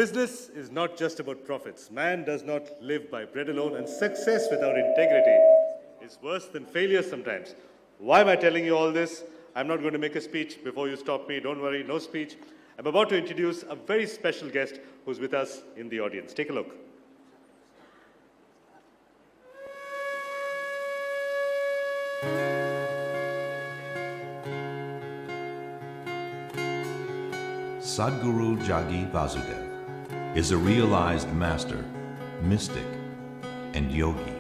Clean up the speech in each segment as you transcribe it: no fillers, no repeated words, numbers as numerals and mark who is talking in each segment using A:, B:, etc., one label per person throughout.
A: Business is not just about profits. Man does not live by bread alone, and success without integrity is worse than failure sometimes. Why am I telling you all this? I'm not going to make a speech before you stop me. Don't worry, no speech. I'm about to introduce a very special guest who's with us in the audience. Take a look.
B: Sadhguru Jagi Vasudev is a realized master, mystic, and yogi.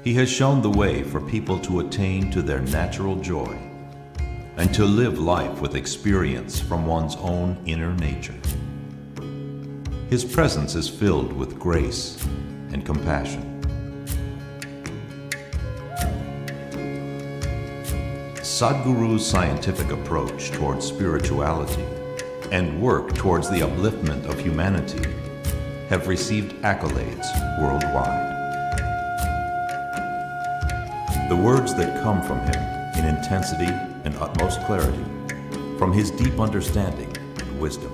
B: He has shown the way for people to attain to their natural joy and to live life with experience from one's own inner nature. His presence is filled with grace and compassion. Sadhguru's scientific approach towards spirituality and work towards the upliftment of humanity have received accolades worldwide. The words that come from him in intensity and utmost clarity, from his deep understanding and wisdom,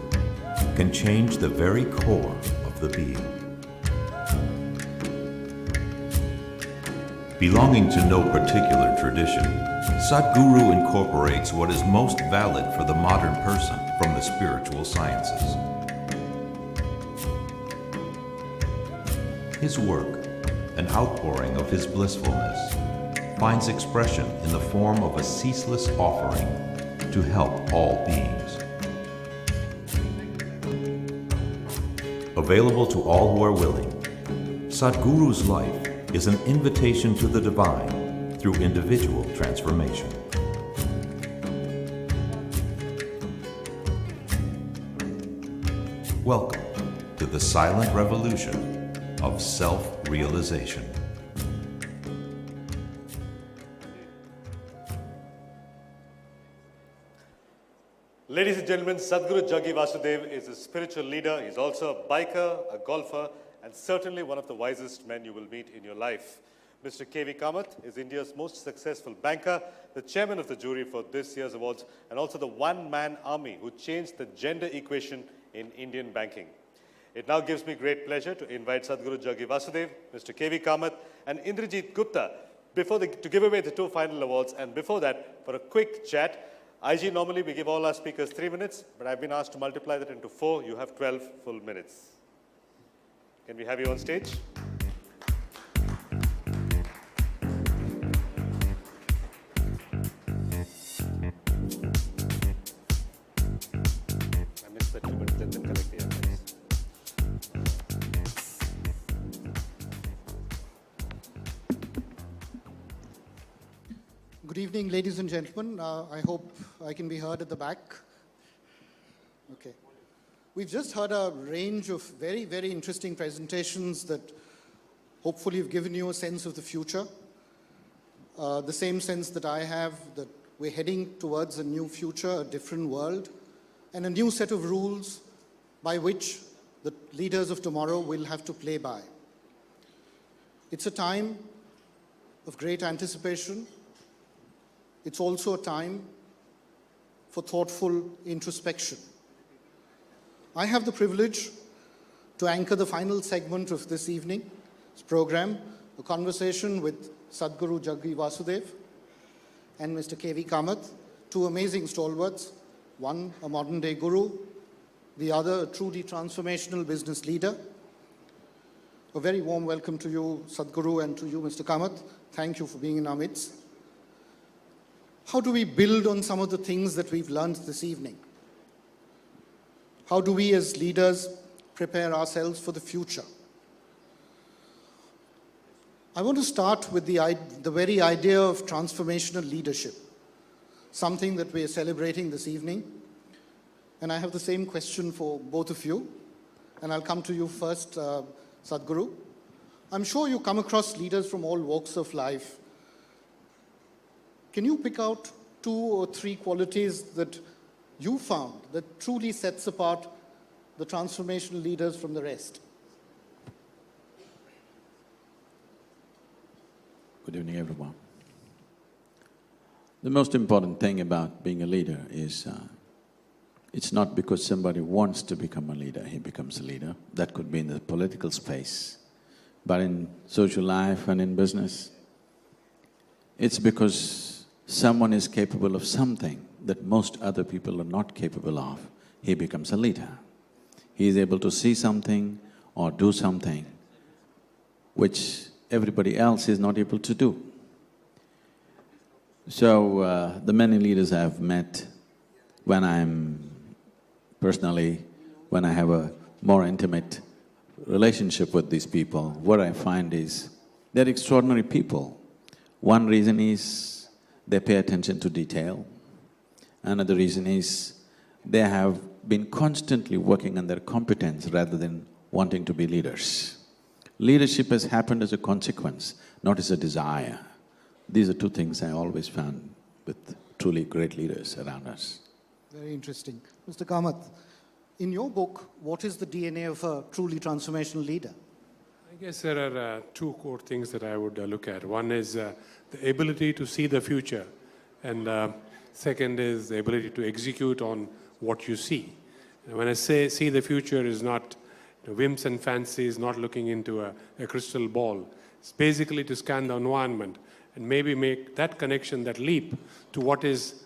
B: can change the very core of the being. Belonging to no particular tradition, Sadhguru incorporates what is most valid for the modern person from the spiritual sciences. His work, an outpouring of his blissfulness, finds expression in the form of a ceaseless offering to help all beings. Available to all who are willing, Sadhguru's life is an invitation to the divine through individual transformation. Welcome to the silent revolution of self-realization.
A: Ladies and gentlemen, Sadhguru Jagi Vasudev is a spiritual leader. He's also a biker, a golfer, and certainly one of the wisest men you will meet in your life. Mr. K.V. Kamath is India's most successful banker, the chairman of the jury for this year's awards, and also the one-man army who changed the gender equation in Indian banking. It now gives me great pleasure to invite Sadhguru Jagi Vasudev, Mr. K.V. Kamath, and Indrajit Gupta to give away the two final awards. And before that, for a quick chat, IG, normally we give all our speakers 3 minutes, but I've been asked to multiply that into 4. You have 12 full minutes. Can we have you on stage? I missed that 2 minutes, let them collect the evidence.
C: Good evening, ladies and gentlemen. I hope I can be heard at the back. Okay. We've just heard a range of very, very interesting presentations that hopefully have given you a sense of the future. The same sense that I have, that we're heading towards a new future, a different world, and a new set of rules by which the leaders of tomorrow will have to play by. It's a time of great anticipation. It's also a time for thoughtful introspection. I have the privilege to anchor the final segment of this evening's program, a conversation with Sadhguru Jagi Vasudev and Mr. K.V. Kamath, two amazing stalwarts, one a modern-day guru, the other a truly transformational business leader. A very warm welcome to you, Sadhguru, and to you, Mr. Kamath. Thank you for being in our midst. How do we build on some of the things that we've learned this evening? How do we as leaders prepare ourselves for the future? I want to start with the very idea of transformational leadership, something that we are celebrating this evening. And I have the same question for both of you. And I'll come to you first, Sadhguru. I'm sure you come across leaders from all walks of life. Can you pick out 2 or 3 qualities that you found that truly sets apart the transformational leaders from the rest?
D: Good evening, everyone. The most important thing about being a leader is It's not because somebody wants to become a leader, he becomes a leader. That could be in the political space. But in social life and in business, it's because someone is capable of something that most other people are not capable of, he becomes a leader. He is able to see something or do something which everybody else is not able to do. So, the many leaders I have met, when when I have a more intimate relationship with these people, what I find is they're extraordinary people. One reason is they pay attention to detail. Another reason is they have been constantly working on their competence rather than wanting to be leaders. Leadership has happened as a consequence, not as a desire. These are two things I always found with truly great leaders around us.
C: Very interesting. Mr. Kamath, in your book, what is the DNA of a truly transformational leader?
E: I guess there are two core things that I would look at. One is the ability to see the future, and second is the ability to execute on what you see. And when I say see the future, is not whims and fancies, not looking into a crystal ball. It's basically to scan the environment and maybe make that connection, that leap to what is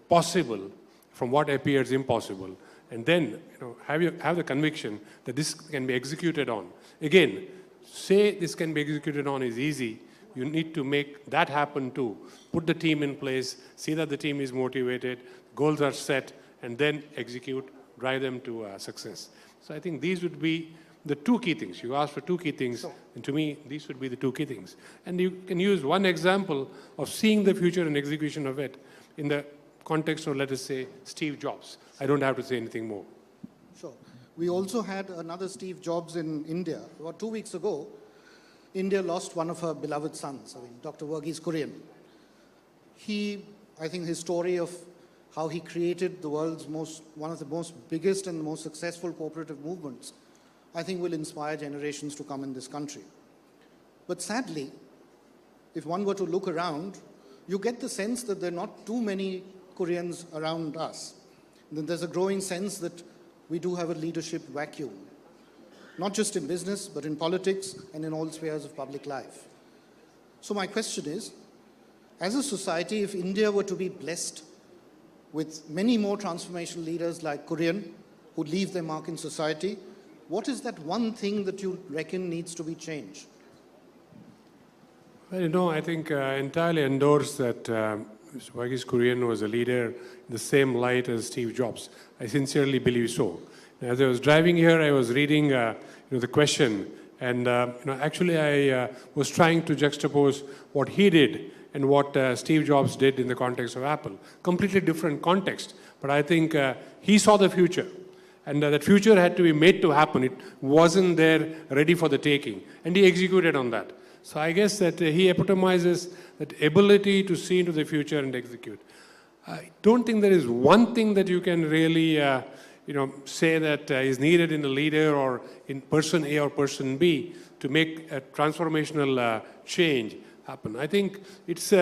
E: possible from what appears impossible, and then have the conviction that this can be executed on. Again, say this can be executed on is easy. You need to make that happen too. Put the team in place, see that the team is motivated, goals are set, and then execute, drive them to success. So I think these would be the two key things. You asked for two key things, and to me, these would be the two key things. And you can use one example of seeing the future and execution of it in the context of, let us say, Steve Jobs. I don't have to say anything more.
C: Sure. We also had another Steve Jobs in India. About 2 weeks ago, India lost one of her beloved sons, Dr. Verghese Kurian. I think his story of how he created the world's one of the most biggest and most successful cooperative movements, I think will inspire generations to come in this country. But sadly, if one were to look around, you get the sense that there are not too many Koreans around us. Then there's a growing sense that we do have a leadership vacuum, not just in business, but in politics and in all spheres of public life. So my question is, as a society, if India were to be blessed with many more transformational leaders like Kurian, who leave their mark in society, what is that one thing that you reckon needs to be changed?
E: Well, I think I entirely endorse that Mr. Verghese Kurian was a leader in the same light as Steve Jobs. I sincerely believe so. As I was driving here, I was reading the question, and actually I was trying to juxtapose what he did and what Steve Jobs did in the context of Apple. Completely different context, but I think he saw the future, and that future had to be made to happen. It wasn't there ready for the taking, and he executed on that. So I guess that he epitomizes that ability to see into the future and execute. I don't think there is one thing that you can really say that is needed in a leader or in person A or person B to make a transformational change happen. I think it's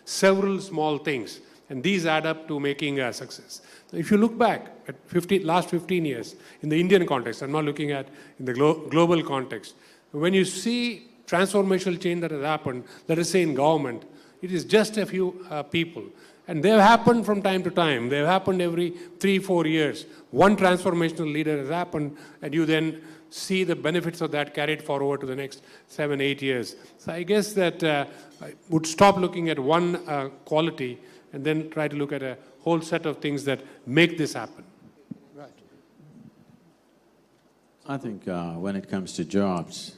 E: several small things, and these add up to making a success. If you look back at last 15 years in the Indian context, I'm not looking at in the global context, when you see transformational change that has happened, let us say in government, it is just a few people. And they have happened from time to time. They have happened every 3-4 years. One transformational leader has happened, and you then see the benefits of that carried forward to the next 7-8 years. So I guess that I would stop looking at one quality and then try to look at a whole set of things that make this happen.
C: Right.
D: I think when it comes to jobs,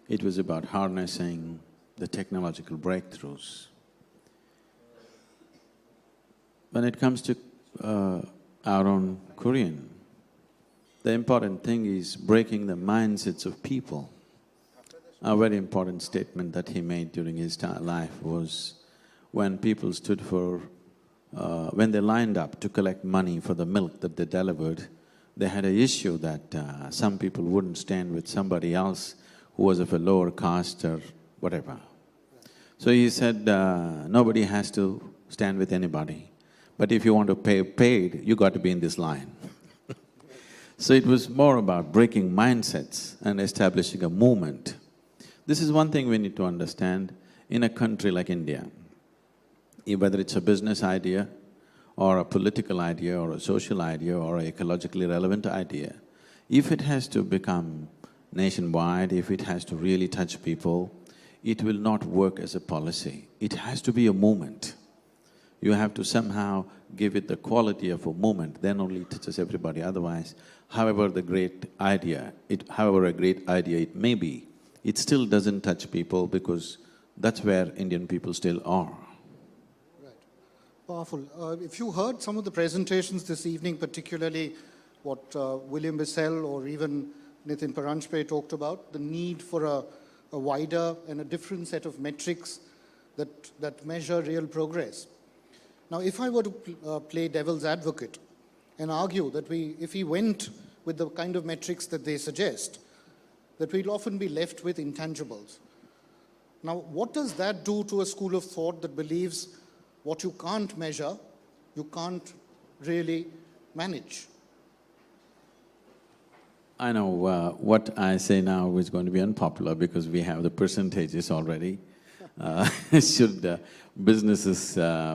D: it was about harnessing the technological breakthroughs. When it comes to our own Korean, the important thing is breaking the mindsets of people. A very important statement that he made during his life was when people stood for… when they lined up to collect money for the milk that they delivered, they had an issue that some people wouldn't stand with somebody else who was of a lower caste or whatever. So he said, nobody has to stand with anybody, But if you want to pay paid, you got to be in this line. So it was more about breaking mindsets and establishing a movement. This is one thing we need to understand in a country like India. Whether it's a business idea, or a political idea, or a social idea, or an ecologically relevant idea, if it has to become nationwide, if it has to really touch people, it will not work as a policy. It has to be a movement. You have to somehow give it the quality of a movement, then only it touches everybody. Otherwise, however a great idea it may be, it still doesn't touch people because that's where Indian people still are.
C: Right. Powerful. If you heard some of the presentations this evening, particularly what William Bissell or even Nitin Paranjpe talked about, the need for a wider and a different set of metrics that measure real progress. Now, if I were to play devil's advocate and argue that if we went with the kind of metrics that they suggest, that we'll often be left with intangibles. Now, what does that do to a school of thought that believes what you can't measure, you can't really manage?
D: I know what I say now is going to be unpopular because we have the percentages already. Should businesses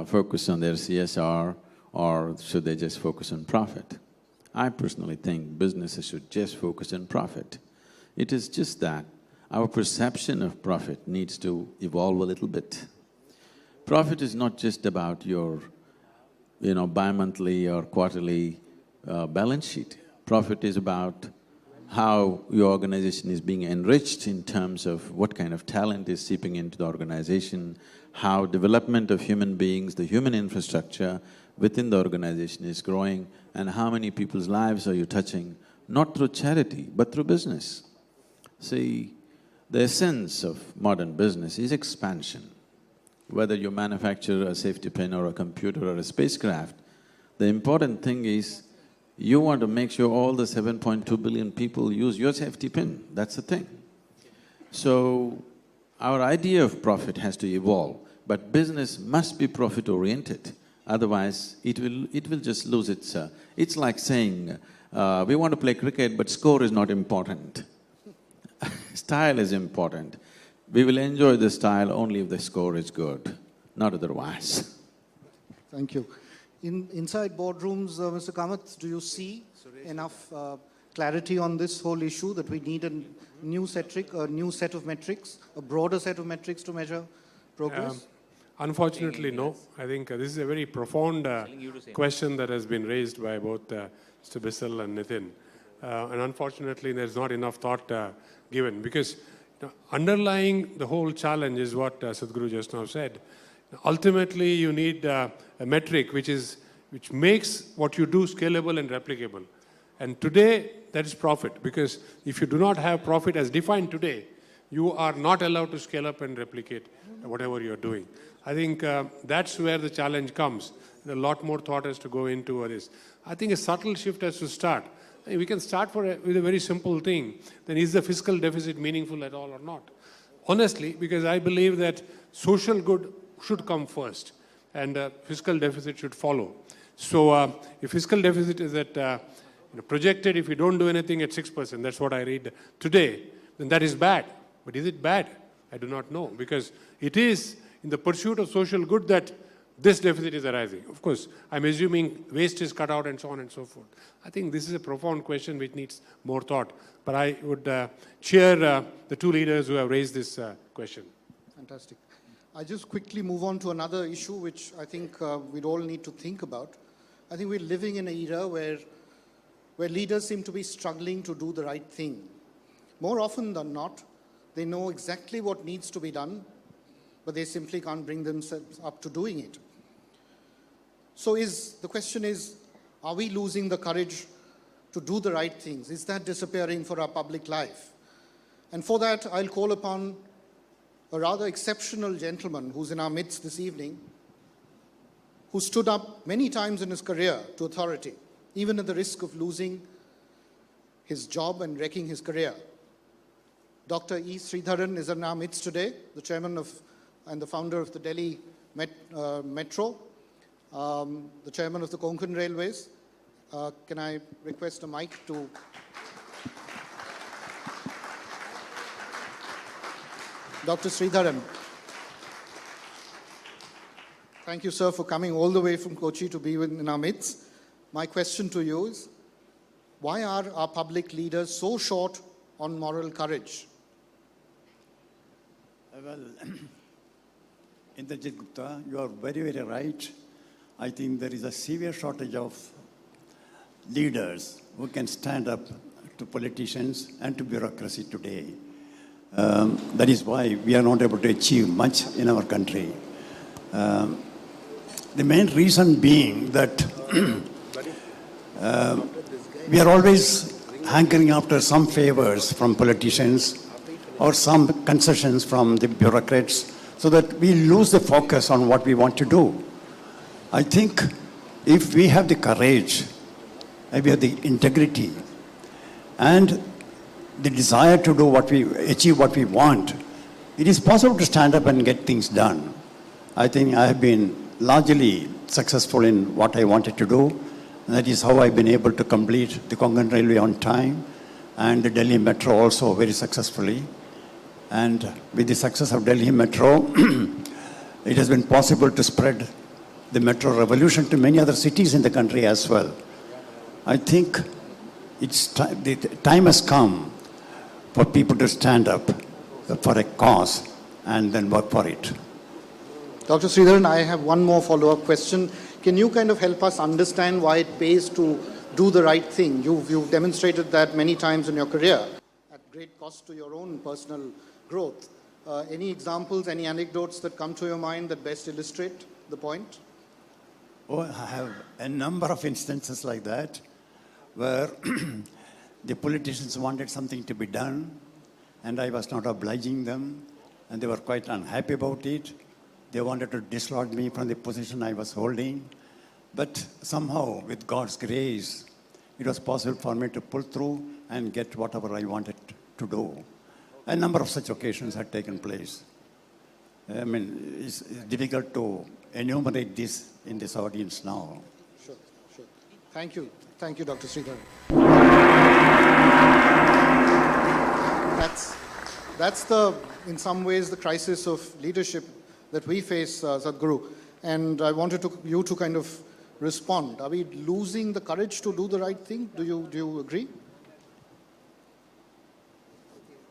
D: focus on their CSR or should they just focus on profit? I personally think businesses should just focus on profit. It is just that our perception of profit needs to evolve a little bit. Profit is not just about your, bi-monthly or quarterly balance sheet. Profit is about how your organization is being enriched in terms of what kind of talent is seeping into the organization, how development of human beings, the human infrastructure within the organization is growing, and how many people's lives are you touching, not through charity, but through business. See, the essence of modern business is expansion. Whether you manufacture a safety pin or a computer or a spacecraft, the important thing is you want to make sure all the 7.2 billion people use your safety pin, that's the thing. So, our idea of profit has to evolve, but business must be profit-oriented, otherwise it will just lose its… it's like saying, we want to play cricket but score is not important. Style is important. We will enjoy the style only if the score is good, not otherwise.
C: Thank you. Inside boardrooms, Mr. Kamath, do you see enough clarity on this whole issue that we need a new set of metrics, a broader set of metrics to measure progress?
E: Unfortunately, no. I think this is a very profound question that has been raised by both Mr. Bissell and Nitin. And unfortunately, there's not enough thought given because underlying the whole challenge is what Sadhguru just now said. Ultimately, you need a metric which makes what you do scalable and replicable. And today, that is profit, because if you do not have profit as defined today, you are not allowed to scale up and replicate whatever you're doing. I think that's where the challenge comes. A lot more thought has to go into this. I think a subtle shift has to start. We can start with a very simple thing. Then is the fiscal deficit meaningful at all or not? Honestly, because I believe that social good should come first and fiscal deficit should follow. So if fiscal deficit is at projected, if you don't do anything at 6%, that's what I read today, then that is bad. But is it bad? I do not know, because it is in the pursuit of social good that this deficit is arising. Of course, I'm assuming waste is cut out and so on and so forth. I think this is a profound question which needs more thought. But I would cheer the two leaders who have raised this question.
C: Fantastic. I'll just quickly move on to another issue which I think we'd all need to think about. I think we're living in an era where leaders seem to be struggling to do the right thing. More often than not, they know exactly what needs to be done, but they simply can't bring themselves up to doing it. So the question is, are we losing the courage to do the right things? Is that disappearing for our public life? And for that, I'll call upon a rather exceptional gentleman who's in our midst this evening, who stood up many times in his career to authority, even at the risk of losing his job and wrecking his career. Dr. E. Sridharan is in our midst today, the chairman and the founder of the Delhi Metro. the chairman of the Konkan Railways. Can I request a mic to... Dr. Sridharan. Thank you, sir, for coming all the way from Kochi to be in our midst. My question to you is, why are our public leaders so short on moral courage?
F: Well, Indrajit Gupta, you are very, very right. I think there is a severe shortage of leaders who can stand up to politicians and to bureaucracy today. That is why we are not able to achieve much in our country. The main reason being that we are always hankering after some favors from politicians or some concessions from the bureaucrats so that we lose the focus on what we want to do. I think if we have the courage, if we have the integrity and the desire to do achieve what we want, it is possible to stand up and get things done. I think I have been largely successful in what I wanted to do. And that is how I've been able to complete the Konkan Railway on time and the Delhi Metro also very successfully. And with the success of Delhi Metro, it has been possible to spread the metro revolution to many other cities in the country as well. I think the time has come for people to stand up for a cause and then work for it.
C: Dr. Sridharan, I have one more follow-up question. Can you kind of help us understand why it pays to do the right thing? You've demonstrated that many times in your career at great cost to your own personal growth. Any examples, any anecdotes that come to your mind that best illustrate the point?
F: Oh, I have a number of instances like that where the politicians wanted something to be done and I was not obliging them and they were quite unhappy about it. They wanted to dislodge me from the position I was holding. But somehow, with God's grace, it was possible for me to pull through and get whatever I wanted to do. A number of such occasions had taken place. I mean, it's difficult to enumerate this in this audience now.
C: Sure. Thank you. Thank you, Dr. Sridharan. That's in some ways, the crisis of leadership that we face, Sadhguru. And I wanted you to kind of respond. Are we losing the courage to do the right thing? Do you agree?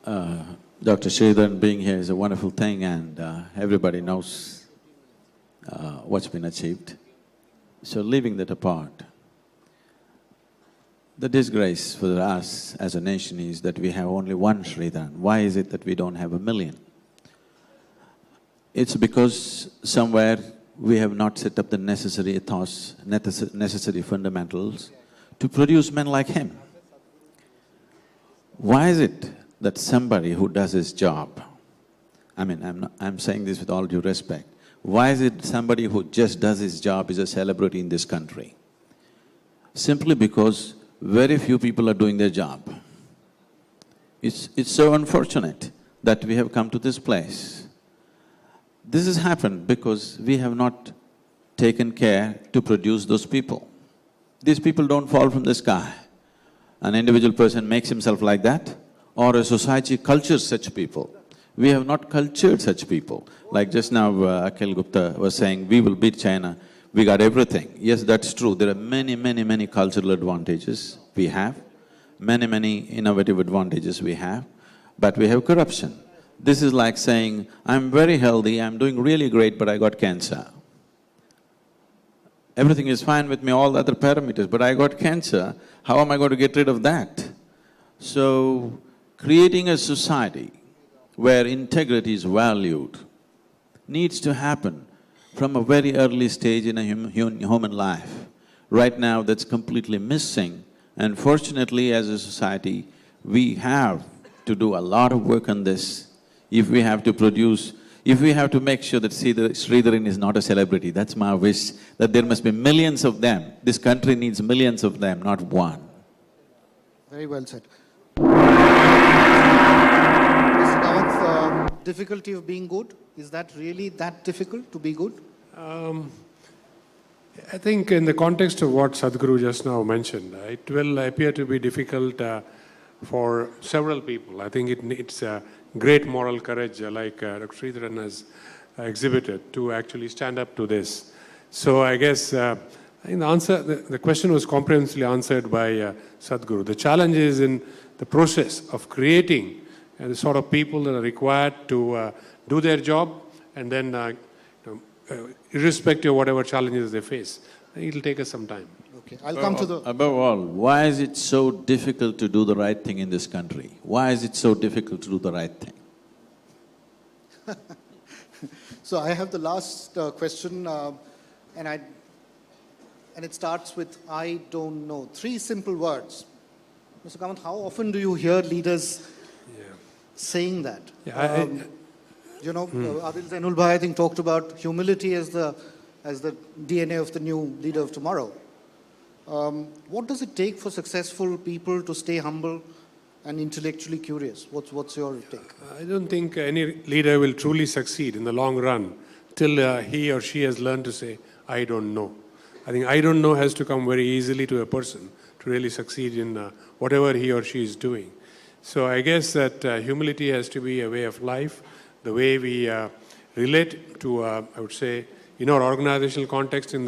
D: Dr. Sridharan being here is a wonderful thing, and everybody knows what's been achieved. So leaving that apart, the disgrace for us as a nation is that we have only one Sridharan. Why is it that we don't have 1 million? It's because somewhere we have not set up the necessary ethos, necessary fundamentals to produce men like him. Why is it that somebody who does his job, I'm saying this with all due respect, why is it somebody who just does his job is a celebrity in this country? Simply because very few people are doing their job. It's so unfortunate that we have come to this place. This has happened because we have not taken care to produce those people. These people don't fall from the sky. An individual person makes himself like that, or a society cultures such people. We have not cultured such people. Like just now, Akhil Gupta was saying, we will beat China, we got everything. Yes, that's true. There are many cultural advantages we have, many innovative advantages we have, but we have corruption. This is like saying, I'm very healthy, I'm doing really great, but I got cancer. Everything is fine with me, all the other parameters, but I got cancer, how am I going to get rid of that? So, creating a society where integrity is valued needs to happen from a very early stage in a human life. Right now, that's completely missing, and fortunately, as a society, we have to do a lot of work on this. If we have to make sure that Sridharan is not a celebrity, that's my wish, that there must be millions of them. This country needs millions of them, not one.
C: Very well said. Mr. Kamath, difficulty of being good, is that really that difficult to be good?
E: I think in the context of what Sadhguru just now mentioned, it will appear to be difficult for several people. I think it needs great moral courage like Dr. Sridharan has exhibited to actually stand up to this. So I guess I think the question was comprehensively answered by Sadhguru. The challenge is in the process of creating the sort of people that are required to do their job, and then irrespective of whatever challenges they face, it will take us some time.
C: Okay, I'll come to the...
D: Above all, why is it so difficult to do the right thing in this country? Why is it so difficult to do the right thing?
C: So I have the last question, and it starts with, I don't know. 3 simple words. Mr. Kamath, how often do you hear leaders saying that?
E: Yeah,
C: Adil Zainul Bhai, I think, talked about humility as the DNA of the new leader of tomorrow. What does it take for successful people to stay humble and intellectually curious? What's your take?
E: I don't think any leader will truly succeed in the long run till he or she has learned to say, I don't know. I think I don't know has to come very easily to a person to really succeed in whatever he or she is doing. So I guess that humility has to be a way of life, the way we relate to, I would say, in our organizational context and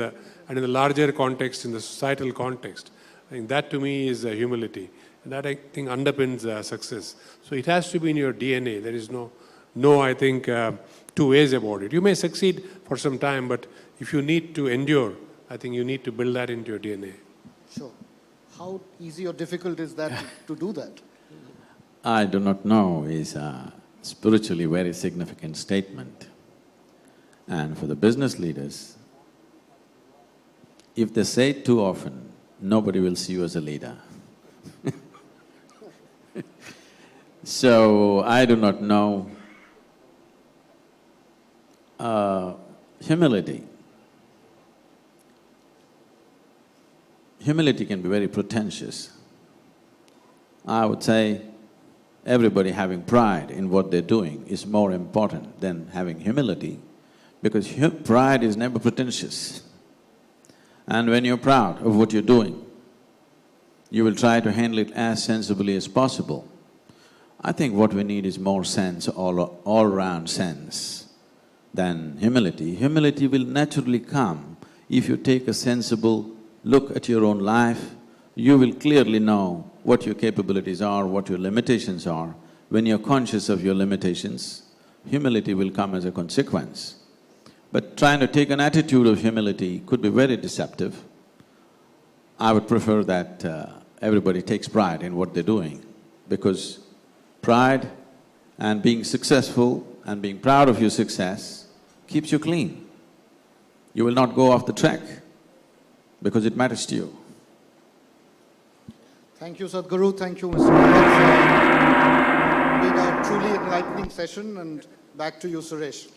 E: in the larger context, in the societal context. I think that to me is humility. And that I think underpins success. So it has to be in your DNA. There is no I think, 2 ways about it. You may succeed for some time, but if you need to endure, I think you need to build that into your DNA.
C: Sure. How easy or difficult is that to do that?
D: I do not know is a spiritually very significant statement. And for the business leaders, if they say it too often, nobody will see you as a leader. So, I do not know. Humility. Humility can be very pretentious. I would say everybody having pride in what they're doing is more important than having humility, because pride is never pretentious. And when you're proud of what you're doing, you will try to handle it as sensibly as possible. I think what we need is more sense, all-round sense than humility. Humility will naturally come if you take a sensible look at your own life. You will clearly know what your capabilities are, what your limitations are. When you're conscious of your limitations, humility will come as a consequence. But trying to take an attitude of humility could be very deceptive. I would prefer that everybody takes pride in what they're doing, because pride and being successful and being proud of your success keeps you clean. You will not go off the track because it matters to you.
C: Thank you, Sadhguru. Thank you, Mr. Kamath. It's been a truly enlightening session, and back to you, Suresh.